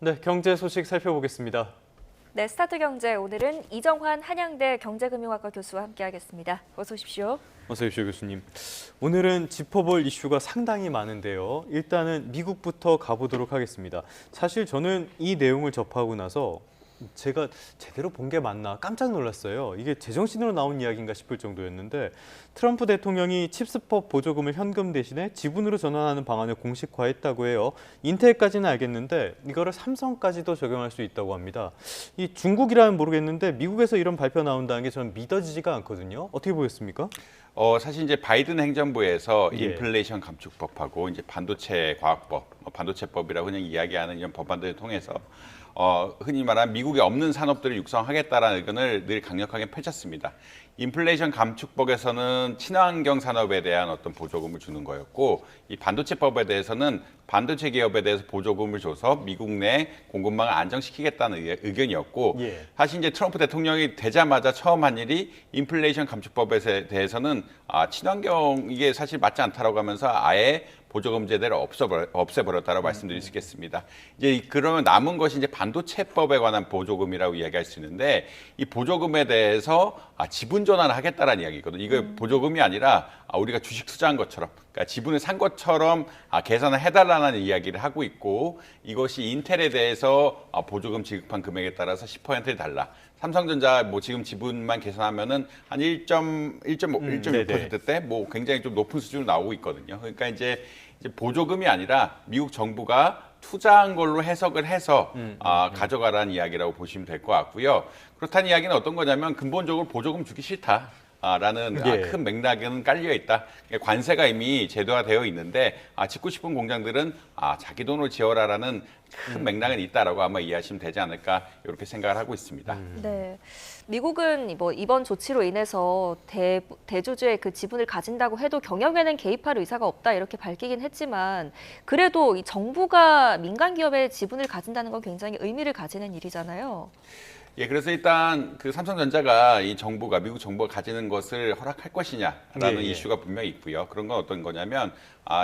네, 경제 소식 살펴보겠습니다. 네, 스타트 경제 오늘은 이정환 한양대 경제금융학과 교수와 함께하겠습니다. 어서 오십시오. 어서 오십시오, 교수님. 오늘은 짚어볼 이슈가 상당히 많은데요. 일단은 미국부터 가보도록 하겠습니다. 사실 저는 이 내용을 접하고 나서 제가 제대로 본 게 맞나 깜짝 놀랐어요. 이게 제정신으로 나온 이야기인가 싶을 정도였는데 트럼프 대통령이 칩스법 보조금을 현금 대신에 지분으로 전환하는 방안을 공식화했다고 해요. 인텔까지는 알겠는데 이거를 삼성까지도 적용할 수 있다고 합니다. 이 중국이라면 모르겠는데 미국에서 이런 발표 나온다는 게 저는 믿어지지가 않거든요. 어떻게 보셨습니까? 사실 이제 바이든 행정부에서 예. 인플레이션 감축법하고 이제 반도체 과학법, 반도체법이라고 그냥 이야기하는 이런 법안들을 통해서 흔히 말하는 미국에 없는 산업들을 육성하겠다라는 의견을 늘 강력하게 펼쳤습니다. 인플레이션 감축법에서는 친환경 산업에 대한 어떤 보조금을 주는 거였고, 이 반도체법에 대해서는 반도체 기업에 대해서 보조금을 줘서 미국 내 공급망을 안정시키겠다는 의견이었고, 예. 사실 이제 트럼프 대통령이 되자마자 처음 한 일이 인플레이션 감축법에 대해서는 친환경 이게 사실 맞지 않다라고 하면서 아예 보조금 제대를 없애버렸다라고 말씀드릴 수 있겠습니다. 이제 그러면 남은 것이 이제 반도체법에 관한 보조금이라고 이야기할 수 있는데, 이 보조금에 대해서 지분 전환을 하겠다라는 이야기거든요. 이거 보조금이 아니라 우리가 주식 투자한 것처럼, 그러니까 지분을 산 것처럼 계산을 해달라는 이야기를 하고 있고, 이것이 인텔에 대해서 보조금 지급한 금액에 따라서 10%를 달라. 삼성전자 뭐 지금 지분만 계산하면은 한 1.6%대 뭐 굉장히 좀 높은 수준으로 나오고 있거든요. 그러니까 이제 보조금이 아니라 미국 정부가 투자한 걸로 해석을 해서 가져가라는 이야기라고 보시면 될 것 같고요. 그렇다는 이야기는 어떤 거냐면 근본적으로 보조금 주기 싫다. 라는 예. 큰 맥락은 깔려 있다. 관세가 이미 제도화되어 있는데 짓고 싶은 공장들은 자기 돈으로 지어라라는 큰 맥락은 있다라고 아마 이해하시면 되지 않을까 이렇게 생각을 하고 있습니다. 네, 미국은 뭐 이번 조치로 인해서 대주주의 그 지분을 가진다고 해도 경영에는 개입할 의사가 없다 이렇게 밝히긴 했지만 그래도 이 정부가 민간 기업의 지분을 가진다는 건 굉장히 의미를 가지는 일이잖아요. 예, 그래서 일단 그 삼성전자가 미국 정부가 가지는 것을 허락할 것이냐라는 예. 이슈가 분명히 있고요. 그런 건 어떤 거냐면,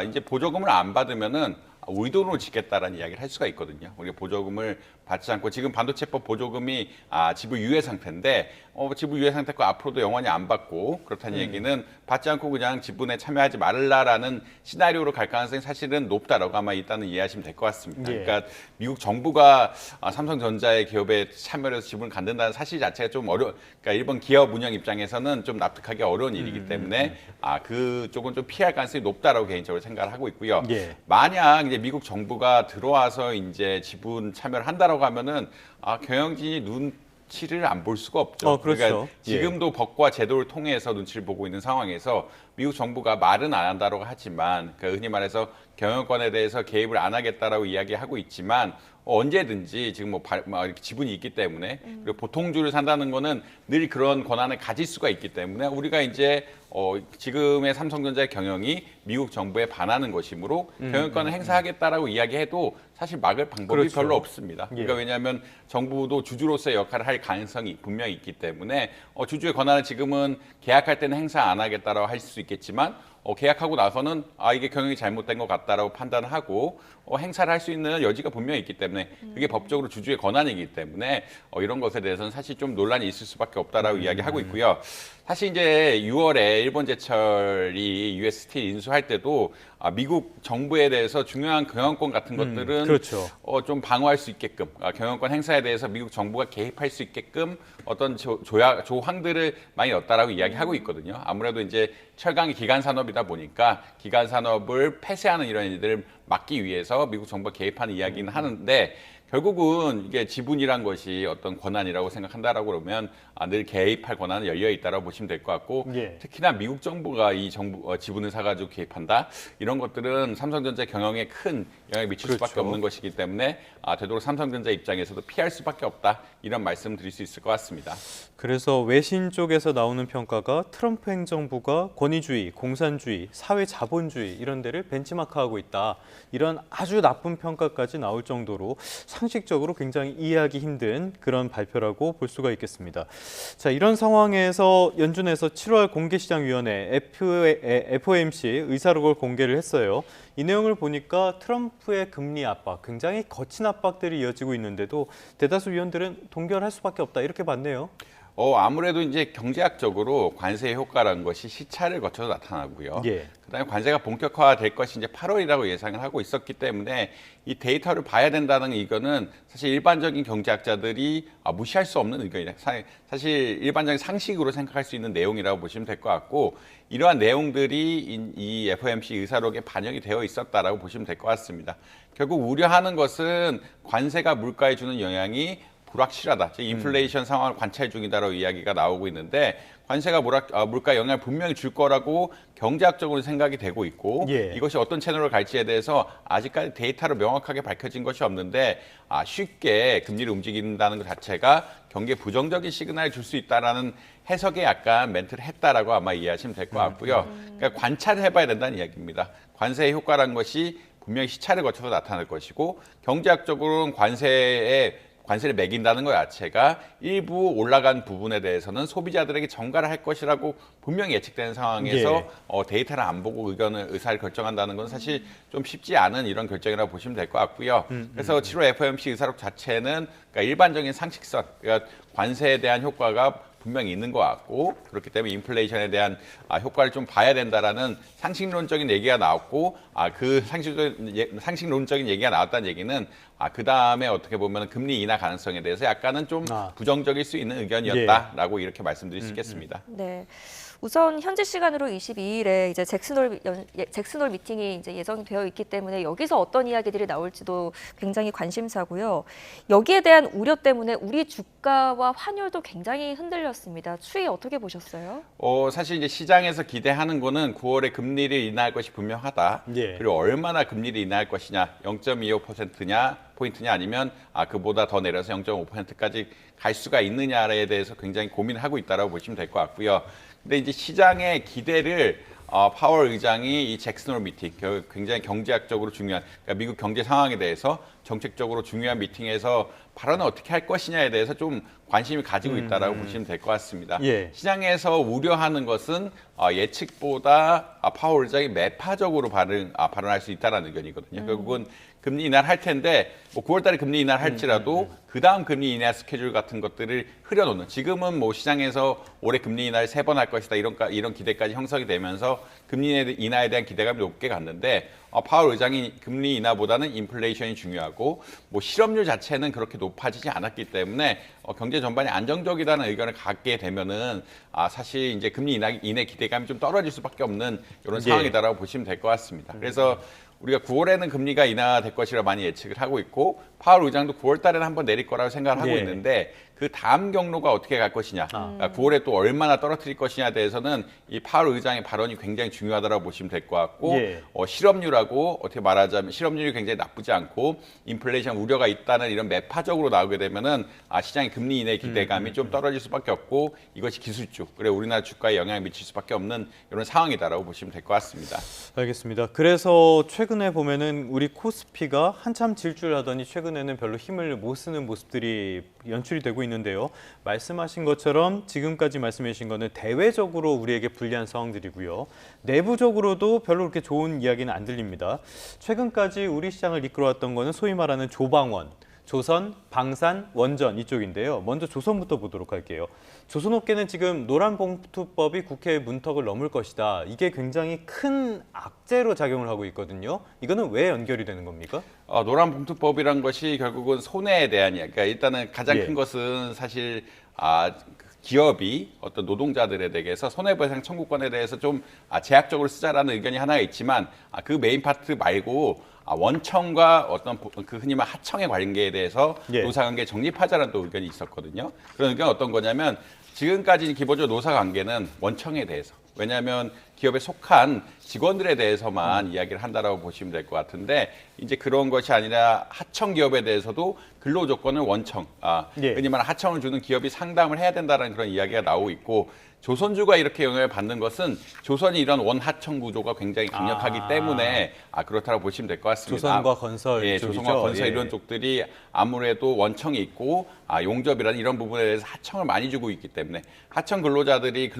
이제 보조금을 안 받으면은 우리 돈으로 짓겠다라는 이야기를 할 수가 있거든요. 우리가 보조금을 받지 않고 지금 반도체법 보조금이 지분 유예 상태인데 지분 유예 상태고 앞으로도 영원히 안 받고 그렇다는 얘기는 받지 않고 그냥 지분에 참여하지 말라라는 시나리오로 갈 가능성이 사실은 높다라고 아마 일단은 이해하시면 될 것 같습니다. 예. 그러니까 미국 정부가 삼성전자의 기업에 참여를 해서 지분을 갖는다는 사실 자체가 좀 그러니까 일본 기업 운영 입장에서는 좀 납득하기 어려운 일이기 때문에 그쪽은 좀 피할 가능성이 높다라고 개인적으로 생각을 하고 있고요. 예. 만약 이제 미국 정부가 들어와서 이제 지분 참여를 한다라고 하면은 경영진이 눈치를 안 볼 수가 없죠. 그렇죠. 그러니까 지금도 법과 제도를 통해서 눈치를 보고 있는 상황에서 미국 정부가 말은 안 한다고 하지만 흔히 말해서 경영권에 대해서 개입을 안 하겠다라고 이야기하고 있지만 언제든지 지금 이렇게 지분이 있기 때문에 그리고 보통주를 산다는 거는 늘 그런 권한을 가질 수가 있기 때문에 우리가 이제 지금의 삼성전자의 경영이 미국 정부에 반하는 것이므로 경영권을 행사하겠다라고 이야기해도 사실 막을 방법이 그렇죠. 별로 없습니다. 예. 그러니까 왜냐하면 정부도 주주로서의 역할을 할 가능성이 분명히 있기 때문에 주주의 권한을 지금은 계약할 때는 행사 안 하겠다라고 할 수 있겠지만 계약하고 나서는 이게 경영이 잘못된 것 같다라고 판단을 하고 행사를 할 수 있는 여지가 분명히 있기 때문에 그게 법적으로 주주의 권한이기 때문에 이런 것에 대해서는 사실 좀 논란이 있을 수밖에 없다라고 이야기하고 있고요. 사실 이제 6월에 일본 제철이 US 스틸 인수할 때도 미국 정부에 대해서 중요한 경영권 같은 것들은 그렇죠. 좀 방어할 수 있게끔 경영권 행사에 대해서 미국 정부가 개입할 수 있게끔 어떤 조항들을 많이 넣었다라고 이야기하고 있거든요. 아무래도 이제 철강이 기간 산업이다 보니까 기간 산업을 폐쇄하는 이런 일들을 막기 위해서 미국 정부가 개입하는 이야기는 하는데 결국은 이게 지분이란 것이 어떤 권한이라고 생각한다라고 그러면 늘 개입할 권한은 열려 있다라고 보시면 될 것 같고 예. 특히나 미국 정부가 이 지분을 사가지고 개입한다 이런 것들은 삼성전자 경영에 큰 영향을 미칠 그렇죠. 수밖에 없는 것이기 때문에 되도록 삼성전자 입장에서도 피할 수밖에 없다 이런 말씀 드릴 수 있을 것 같습니다. 그래서 외신 쪽에서 나오는 평가가 트럼프 행정부가 권위주의, 공산주의, 사회 자본주의 이런 데를 벤치마크하고 있다. 이런 아주 나쁜 평가까지 나올 정도로 상식적으로 굉장히 이해하기 힘든 그런 발표라고 볼 수가 있겠습니다. 자, 이런 상황에서 연준에서 7월 공개시장위원회 FOMC 의사록을 공개를 했어요. 이 내용을 보니까 트럼프의 금리 압박, 굉장히 거친 압박들이 이어지고 있는데도 대다수 위원들은 동결할 수밖에 없다 이렇게 봤네요. 아무래도 이제 경제학적으로 관세 효과라는 것이 시차를 거쳐서 나타나고요. 예. 그다음에 관세가 본격화될 것이 이제 8월이라고 예상을 하고 있었기 때문에 이 데이터를 봐야 된다는 이거는 사실 일반적인 경제학자들이 무시할 수 없는 의견이에요. 사실 일반적인 상식으로 생각할 수 있는 내용이라고 보시면 될 것 같고 이러한 내용들이 이 FOMC 의사록에 반영이 되어 있었다라고 보시면 될 것 같습니다. 결국 우려하는 것은 관세가 물가에 주는 영향이 불확실하다. 즉 인플레이션 상황을 관찰 중이다라고 이야기가 나오고 있는데 관세가 물가 영향을 분명히 줄 거라고 경제학적으로 생각이 되고 있고 예. 이것이 어떤 채널을 갈지에 대해서 아직까지 데이터로 명확하게 밝혀진 것이 없는데 쉽게 금리를 움직인다는 것 자체가 경기에 부정적인 시그널을 줄 수 있다라는 해석에 약간 멘트를 했다라고 아마 이해하시면 될 것 같고요. 그러니까 관찰을 해봐야 된다는 이야기입니다. 관세의 효과라는 것이 분명히 시차를 거쳐서 나타날 것이고 경제학적으로는 관세를 매긴다는 것 자체가 일부 올라간 부분에 대해서는 소비자들에게 전가를 할 것이라고 분명히 예측되는 상황에서 예. 데이터를 안 보고 의사를 결정한다는 건 사실 좀 쉽지 않은 이런 결정이라고 보시면 될 것 같고요. 그래서 7월 FOMC 의사록 자체는 그러니까 일반적인 상식선, 그러니까 관세에 대한 효과가 분명히 있는 것 같고 그렇기 때문에 인플레이션에 대한 효과를 좀 봐야 된다라는 상식론적인 얘기가 나왔고 그 상식론적인 얘기가 나왔다는 얘기는 그 다음에 어떻게 보면 금리 인하 가능성에 대해서 약간은 좀 부정적일 수 있는 의견이었다라고 이렇게 말씀드릴 수 있겠습니다. 네. 우선 현지 시간으로 22일에 이제 잭슨홀 미팅이 이제 예정이 되어 있기 때문에 여기서 어떤 이야기들이 나올지도 굉장히 관심사고요. 여기에 대한 우려 때문에 우리 주가와 환율도 굉장히 흔들렸습니다. 추이 어떻게 보셨어요? 사실 이제 시장에서 기대하는 거는 9월에 금리를 인하할 것이 분명하다. 예. 그리고 얼마나 금리를 인하할 것이냐, 0.25%냐 포인트냐 아니면 그보다 더 내려서 0.5%까지 갈 수가 있느냐에 대해서 굉장히 고민을 하고 있다라고 보시면 될 것 같고요. 근데 이제 시장의 기대를 파월 의장이 이 잭슨홀 미팅, 굉장히 경제학적으로 중요한, 그러니까 미국 경제 상황에 대해서 정책적으로 중요한 미팅에서 발언을 어떻게 할 것이냐에 대해서 좀 관심을 가지고 있다라고 보시면 될 것 같습니다. 예. 시장에서 우려하는 것은 예측보다 파월 의장이 매파적으로 발언할 수 있다는 의견이거든요. 결국은 금리 인하를 할 텐데 9월 달에 금리 인하를 할지라도 그 다음 금리 인하 스케줄 같은 것들을 흐려놓는, 지금은 시장에서 올해 금리 인하를 3번 할 것이다 이런 기대까지 형성이 되면서 금리 인하에 대한 기대감이 높게 갔는데 파월 의장이 금리 인하보다는 인플레이션이 중요하고 실업률 자체는 그렇게 높아지지 않았기 때문에 경제 전반이 안정적이라는 의견을 갖게 되면은 사실 이제 금리 인하 기대감이 좀 떨어질 수밖에 없는 이런 상황이다라고 보시면 될 것 같습니다. 그래서 우리가 9월에는 금리가 인하될 것이라 많이 예측을 하고 있고 파월 의장도 9월 달에는 한번 내릴 거라고 생각을 하고 있는데 그 다음 경로가 어떻게 갈 것이냐, 그러니까 9월에 또 얼마나 떨어뜨릴 것이냐에 대해서는 이 파월 의장의 발언이 굉장히 중요하다고 보시면 될 것 같고 실업률하고 어떻게 말하자면 실업률이 굉장히 나쁘지 않고 인플레이션 우려가 있다는 이런 매파적으로 나오게 되면은 시장의 금리 인하의 기대감이 좀 떨어질 수밖에 없고 이것이 기술주, 그래 우리나라 주가에 영향을 미칠 수밖에 없는 이런 상황이다라고 보시면 될 것 같습니다. 알겠습니다. 그래서 최근에 보면은 우리 코스피가 한참 질주하더니 최근에는 별로 힘을 못 쓰는 모습들이 연출이 되고 있는데요. 말씀하신 것처럼 지금까지 말씀해 주신 거는 대외적으로 우리에게 불리한 상황들이고요. 내부적으로도 별로 그렇게 좋은 이야기는 안 들립니다. 최근까지 우리 시장을 이끌어왔던 거는 소위 말하는 조방원, 조선, 방산, 원전 이쪽인데요. 먼저 조선부터 보도록 할게요. 조선업계는 지금 노란봉투법이 국회 문턱을 넘을 것이다. 이게 굉장히 큰 악재로 작용을 하고 있거든요. 이거는 왜 연결이 되는 겁니까? 노란봉투법이란 것이 결국은 손해에 대한 이야기. 그러니까 일단은 가장 큰 것은 사실 기업이 어떤 노동자들에 대해서 손해배상 청구권에 대해서 좀 제약적으로 쓰자라는 의견이 하나가 있지만 그 메인 파트 말고 원청과 어떤 그 흔히 말 하청의 관계에 대해서 노사관계 정립하자라는 또 의견이 있었거든요. 그런 의견은 어떤 거냐면 지금까지 기본적으로 노사관계는 원청에 대해서, 왜냐하면 기업에 속한 직원들에 대해서만 이야기를 한다라고 보시면 될 것 같은데 이제 그런 것이 아니라 하청 기업에 대해서도 근로 조건을 원청, 예. 흔히 말하는 하청을 주는 기업이 상담을 해야 된다는 그런 이야기가 나오고 있고 조선주가 이렇게 영향을 받는 것은 조선이 이런 원하청 구조가 굉장히 강력하기 때문에 그렇다고 보시면 될 것 같습니다. 조선과 건설 예, 쪽이죠. 조선과 건설 예. 이런 쪽들이 아무래도 원청이 있고 용접이라는 이런 부분에 대해서 하청을 많이 주고 있기 때문에 하청 근로자들이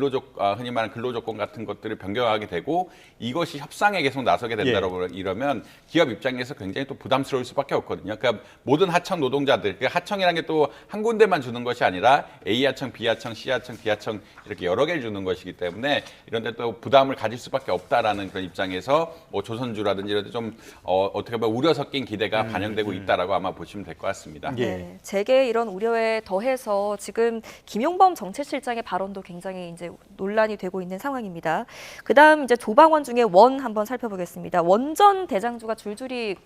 흔히 말하는 근로조건 같은 것들을 변경하게 되고 이것이 협상에 계속 나서게 된다고 이러면 기업 입장에서 굉장히 또 부담스러울 수밖에 없거든요. 그러니까 모든 하청 노동자들, 하청이라는 게 또 한 군데만 주는 것이 아니라 A 하청, B 하청, C 하청, D 하청 이렇게 여러 개를 주는 것이기 때문에 이런 데 또 부담을 가질 수밖에 없다라는 그런 입장에서 뭐 조선주라든지 이런 데 좀 어떻게 보면 우려 섞인 기대가 반영되고 있다라고 아마 보시면 될 것 같습니다. 예. 네, 제게 이런 우려에 더해서 지금 김용범 정책실장의 발언도 굉장히 이제 논란이 되고 있는 상황입니다. 그다음 이제 조방원 중에 원 한번 살펴보겠습니다. 원전 대장주가 줄줄이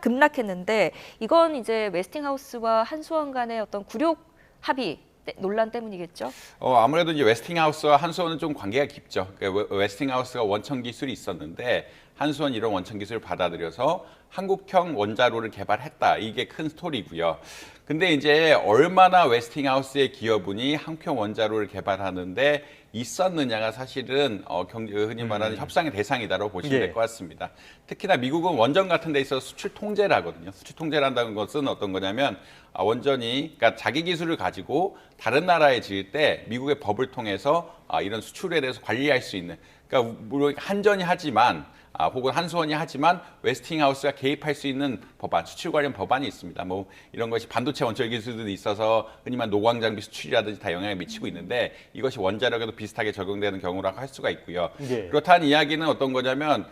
급락했는데 이건 이제 웨스팅하우스와 한수원 간의 어떤 굴욕 합의 논란 때문이겠죠? 아무래도 이제 웨스팅하우스와 한수원은 좀 관계가 깊죠. 그러니까 웨스팅하우스가 원천 기술이 있었는데 한수원 이런 원천 기술을 받아들여서 한국형 원자로를 개발했다. 이게 큰 스토리고요. 근데 이제 얼마나 웨스팅하우스의 기여분이 한국형 원자로를 개발하는데 있었느냐가 사실은 흔히 말하는 협상의 대상이다라고 보시면 예. 될 것 같습니다. 특히나 미국은 원전 같은 데 있어서 수출 통제를 하거든요. 수출 통제를 한다는 것은 어떤 거냐면 원전이 그러니까 자기 기술을 가지고 다른 나라에 지을 때 미국의 법을 통해서 이런 수출에 대해서 관리할 수 있는 그러니까 물론 한전이 하지만 혹은 한수원이 하지만 웨스팅하우스가 개입할 수 있는 법안, 수출 관련 법안이 있습니다. 뭐 이런 것이 반도체 원철 기술들이 있어서 흔히 말하는 노광 장비 수출이라든지 다 영향을 미치고 있는데 이것이 원자력에도 비슷하게 적용되는 경우라고 할 수가 있고요. 예. 그렇다는 이야기는 어떤 거냐면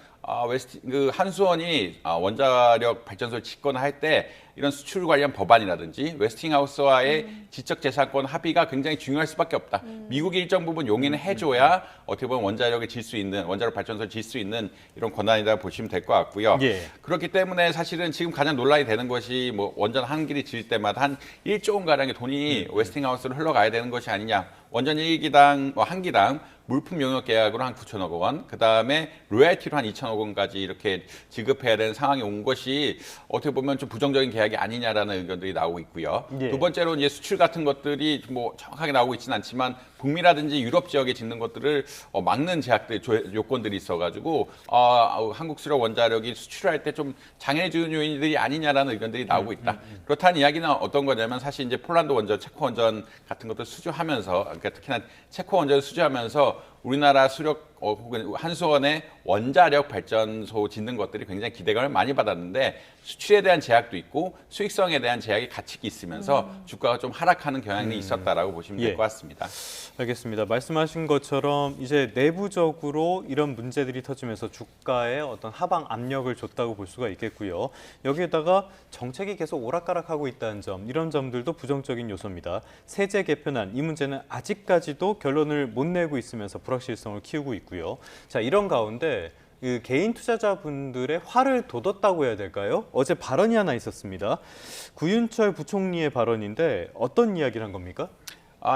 한수원이 원자력 발전소를 짓거나 할 때 이런 수출 관련 법안이라든지 웨스팅하우스와의 지적재산권 합의가 굉장히 중요할 수밖에 없다. 미국이 일정 부분 용인을 해줘야 어떻게 보면 원자력을 질 수 있는 원자력 발전소를 질 수 있는 이런 권한이다 보시면 될 것 같고요. 예. 그렇기 때문에 사실은 지금 가장 논란이 되는 것이 뭐 원전 한 길이 지을 때마다 한 1조 원 가량의 돈이 웨스팅하우스로 흘러가야 되는 것이 아니냐. 원전 1기당 한 기당 물품 용역 계약으로 한 9천억 원, 그 다음에 로얄티로 한 2천억 원까지 이렇게 지급해야 되는 상황이 온 것이 어떻게 보면 좀 부정적인 계약이 아니냐라는 의견들이 나오고 있고요. 예. 두 번째로 이제 수출 같은 것들이 뭐 정확하게 나오고 있지는 않지만 북미라든지 유럽 지역에 짓는 것들을 막는 제약들, 요건들이 있어가지고 한국 수력 원자력이 수출할 때 좀 장애 주는 요인들이 아니냐라는 의견들이 나오고 있다. 그렇다는 이야기는 어떤 거냐면 사실 이제 폴란드 원전, 체코 원전 같은 것들 수주하면서 그러니까 특히나 체코 원전을 수주하면서 우리나라 수력 혹은 한수원의 원자력 발전소 짓는 것들이 굉장히 기대감을 많이 받았는데 수출에 대한 제약도 있고 수익성에 대한 제약이 같이 있으면서 주가가 좀 하락하는 경향이 있었다라고 보시면 될 것 같습니다. 알겠습니다. 말씀하신 것처럼 이제 내부적으로 이런 문제들이 터지면서 주가에 어떤 하방 압력을 줬다고 볼 수가 있겠고요. 여기에다가 정책이 계속 오락가락하고 있다는 점, 이런 점들도 부정적인 요소입니다. 세제 개편안, 이 문제는 아직까지도 결론을 못 내고 있으면서 불확실성을 키우고 있고요. 자, 이런 가운데 그 개인 투자자분들의 화를 돋웠다고 해야 될까요? 어제 발언이 하나 있었습니다. 구윤철 부총리의 발언인데 어떤 이야기를 한 겁니까?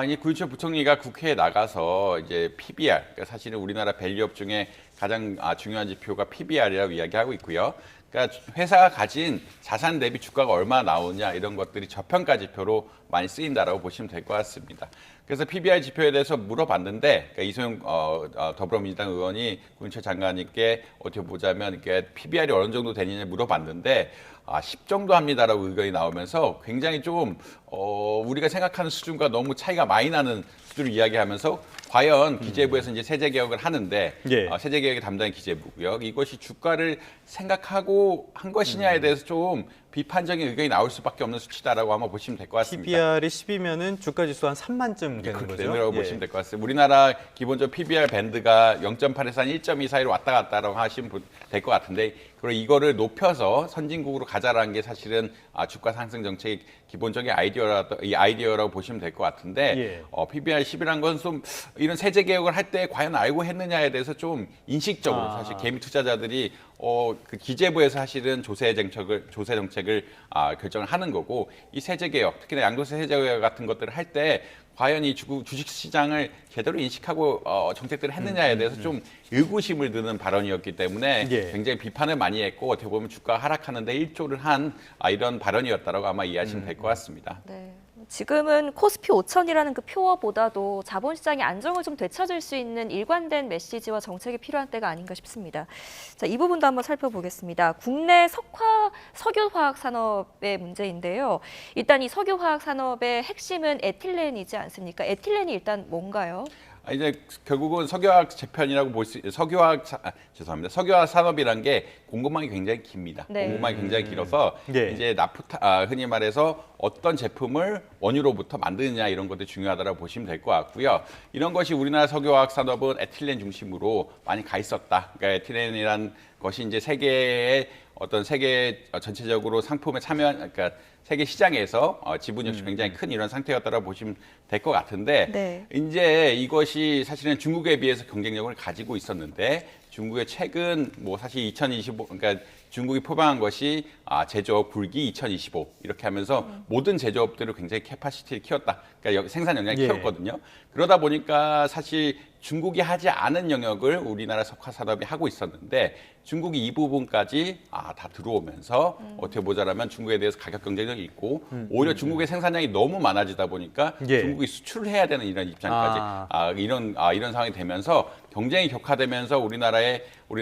이 구윤철 부총리가 국회에 나가서 이제 PBR, 그러니까 사실은 우리나라 밸류업 중에 가장 중요한 지표가 PBR이라고 이야기하고 있고요. 그러니까 회사가 가진 자산 대비 주가가 얼마나 나오냐 이런 것들이 저평가 지표로 많이 쓰인다라고 보시면 될 것 같습니다. 그래서 PBR 지표에 대해서 물어봤는데 그러니까 이소영 더불어민주당 의원이 구윤철 장관님께 어떻게 보자면 이게 PBR이 어느 정도 되느냐 물어봤는데 10 정도 합니다라고 의견이 나오면서 굉장히 좀 우리가 생각하는 수준과 너무 차이가 많이 나는 수준을 이야기하면서 과연 기재부에서 이제 세제 개혁을 하는데 예. 세제 개혁의 담당이 기재부고요. 이것이 주가를 생각하고 한 것이냐에 대해서 좀 비판적인 의견이 나올 수밖에 없는 수치다라고 한번 보시면 될 것 같습니다. PBR이 10이면은 주가 지수 한 3만쯤 되는 그렇게 거죠. 되느라고 보시면 될 것 같습니다. 우리나라 기본적으로 PBR 밴드가 0.8에서 한 1.2 사이로 왔다 갔다라고 하시면 될 것 같은데 그리고 이거를 높여서 선진국으로 가자라는 게 사실은 주가 상승 정책의 기본적인 아이디어라고 보시면 될 것 같은데 예. PBR 10이라는 건 좀 이런 세제 개혁을 할 때 과연 알고 했느냐에 대해서 좀 인식적으로 사실 개미 투자자들이 그 기재부에서 사실은 조세 정책을 정책을 결정을 하는 거고 이 세제 개혁, 특히나 양도세 세제 개혁 같은 것들을 할 때 과연 이 주식 시장을 제대로 인식하고 정책들을 했느냐에 대해서 좀 의구심을 드는 발언이었기 때문에 예. 굉장히 비판을 많이 했고 어떻게 보면 주가가 하락하는데 일조를 한 이런 발언이었다라고 아마 이해하시면 될 것 같습니다. 네. 지금은 코스피 5천이라는 그 표어보다도 자본시장의 안정을 좀 되찾을 수 있는 일관된 메시지와 정책이 필요한 때가 아닌가 싶습니다. 자, 이 부분도 한번 살펴보겠습니다. 국내 석유화학 산업의 문제인데요. 일단 이 석유화학 산업의 핵심은 에틸렌이지 않습니까? 에틸렌이 일단 뭔가요? 이제 결국은 석유화학 재편이라고 볼 수 석유화학 산업이란 게 공급망이 굉장히 깁니다. 네. 공급망이 굉장히 길어서 네. 이제 흔히 말해서 어떤 제품을 원유로부터 만드느냐 이런 것들이 중요하다고 보시면 될 것 같고요. 이런 것이 우리나라 석유화학 산업은 에틸렌 중심으로 많이 가 있었다. 그러니까 에틸렌이란 것이 이제 세계 전체적으로 상품에 참여한 그러니까 세계 시장에서 지분 역시 굉장히 큰 이런 상태였다고 보시면 될 것 같은데 네. 이제 이것이 사실은 중국에 비해서 경쟁력을 가지고 있었는데 중국의 최근 사실 2025 그러니까 중국이 표방한 것이 제조업 굴기 2025 이렇게 하면서 모든 제조업들을 굉장히 캐파시티를 키웠다. 그러니까 생산 역량을 예. 키웠거든요. 그러다 보니까 사실 중국이 하지 않은 영역을 우리나라 석화 산업이 하고 있었는데 중국이 이 부분까지 다 들어오면서 어떻게 보자라면 중국에 대해서 가격 경쟁력이 있고 오히려 중국의 생산량이 너무 많아지다 보니까 예. 중국이 수출을 해야 되는 이런 입장까지 이런 상황이 되면서 경쟁이 격화되면서 우리나라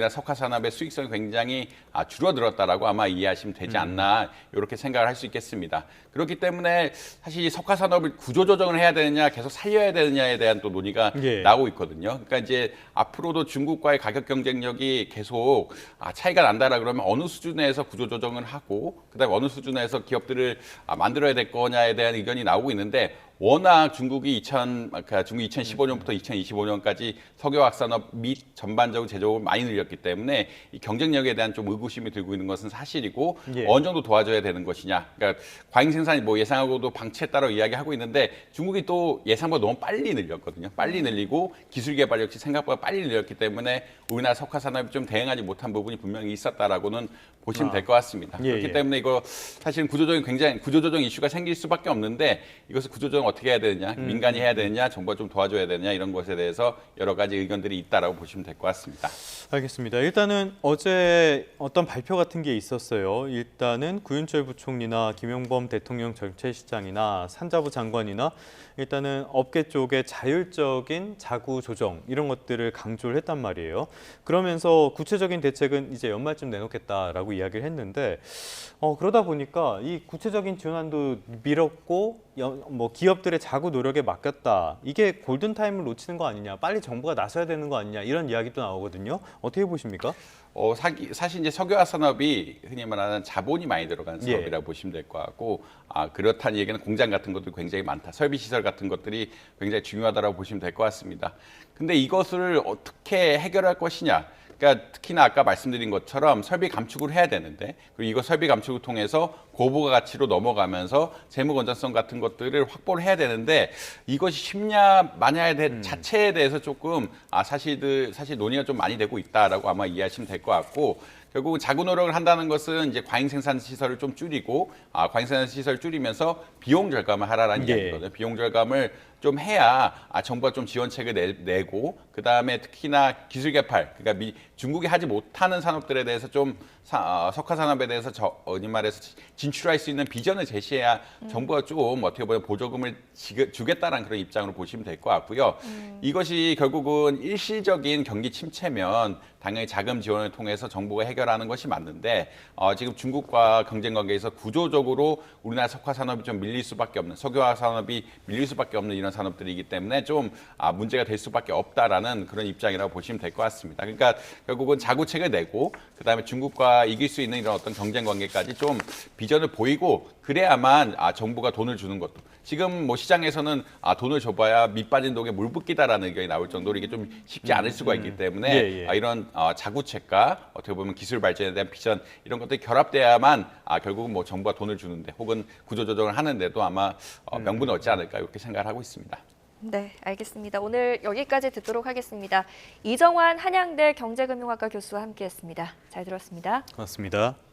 석화 산업의 수익성이 굉장히 줄어들었다라고 아마 이해하시면 되지 않나 이렇게 생각을 할 수 있겠습니다. 그렇기 때문에 사실 이 석화 산업을 구조 조정을 해야 되느냐 계속 살려야 되느냐에 대한 또 논의가 예. 나오고 있거든요. 그러니까 이제 앞으로도 중국과의 가격 경쟁력이 계속 차이가 난다라 그러면 어느 수준에서 구조 조정을 하고 그다음에 어느 수준에서 기업들을 만들어야 될 거냐에 대한 의견이 나오고 있는데 워낙 중국이 2015년부터 2025년까지 석유화학 산업 및 전반적으로 제조업을 많이 늘렸기 때문에 이 경쟁력에 대한 좀 의구심이 들고 있는 것은 사실이고 예. 어느 정도 도와줘야 되는 것이냐. 그러니까 과잉 생산이 예상하고도 방치에 따라 이야기하고 있는데 중국이 또 예상보다 너무 빨리 늘렸거든요. 빨리 늘리고 기술 개발 역시 생각보다 빨리 늘렸기 때문에 우리나라 석화 산업이 좀 대응하지 못한 부분이 분명히 있었다라고는 보시면 될 것 같습니다. 예, 그렇기 예. 때문에 이거 사실은 구조조정 이슈가 생길 수밖에 없는데 이것을 구조조정 어떻게 해야 되느냐, 민간이 해야 되느냐, 정부가 좀 도와줘야 되느냐 이런 것에 대해서 여러 가지 의견들이 있다라고 보시면 될 것 같습니다. 알겠습니다. 일단은 어제 어떤 발표 같은 게 있었어요. 일단은 구윤철 부총리나 김용범 대통령 정책실장이나 산자부 장관이나 일단은 업계 쪽의 자율적인 자구 조정 이런 것들을 강조를 했단 말이에요. 그러면서 구체적인 대책은 이제 연말쯤 내놓겠다라고 이야기를 했는데 그러다 보니까 이 구체적인 지원안도 미뤘고 기업들의 자구 노력에 맡겼다. 이게 골든타임을 놓치는 거 아니냐. 빨리 정부가 나서야 되는 거 아니냐. 이런 이야기도 나오거든요. 어떻게 보십니까? 사실 이제 석유화학 산업이 흔히 말하는 자본이 많이 들어가는 예. 사업이라고 보시면 될 것 같고 그렇다는 얘기는 공장 같은 것도 굉장히 많다. 설비 시설 같은 것들이 굉장히 중요하다고 보시면 될 것 같습니다. 근데 이것을 어떻게 해결할 것이냐? 그러니까 특히나 아까 말씀드린 것처럼 설비 감축을 해야 되는데 그리고 이거 설비 감축을 통해서 고부가 가치로 넘어가면서 재무 건전성 같은 것들을 확보를 해야 되는데 이것이 쉽냐 마냐에 자체에 대해서 조금 사실 논의가 좀 많이 되고 있다라고 아마 이해하시면 될 것 같고 결국은 자구 노력을 한다는 것은 이제 과잉 생산 시설을 좀 줄이고 과잉 생산 시설을 줄이면서 비용 절감을 하라는 예. 이야기거든요. 비용 절감을 좀 해야 정부가 좀 지원책을 내고 그다음에 특히나 기술 개발 그러니까 중국이 하지 못하는 산업들에 대해서 좀 석화 산업에 대해서 어디 말해서 진출할 수 있는 비전을 제시해야 정부가 좀 어떻게 보면 보조금을 주겠다라는 그런 입장으로 보시면 될 것 같고요. 이것이 결국은 일시적인 경기 침체면 당연히 자금 지원을 통해서 정부가 해결하는 것이 맞는데 지금 중국과 경쟁 관계에서 구조적으로 우리나라 석화 산업이 좀 밀릴 수밖에 없는 석유화학 산업이 밀릴 수밖에 없는 이런 산업들이기 때문에 좀 문제가 될 수밖에 없다라는 그런 입장이라고 보시면 될 것 같습니다. 그러니까 결국은 자구책을 내고 그다음에 중국과 이길 수 있는 이런 어떤 경쟁 관계까지 좀 비전을 보이고 그래야만 정부가 돈을 주는 것도 지금 시장에서는 돈을 줘봐야 밑 빠진 독에 물 붓기다라는 의견이 나올 정도로 이게 좀 쉽지 않을 수가 있기 때문에 예, 예. 이런 자구책과 어떻게 보면 기술 발전에 대한 비전 이런 것들이 결합돼야만 결국은 정부가 돈을 주는데 혹은 구조조정을 하는데도 아마 명분을 얻지 않을까 이렇게 생각을 하고 있습니다. 네, 알겠습니다. 오늘 여기까지 듣도록 하겠습니다. 이정환 한양대 경제금융학과 교수와 함께했습니다. 잘 들었습니다. 고맙습니다.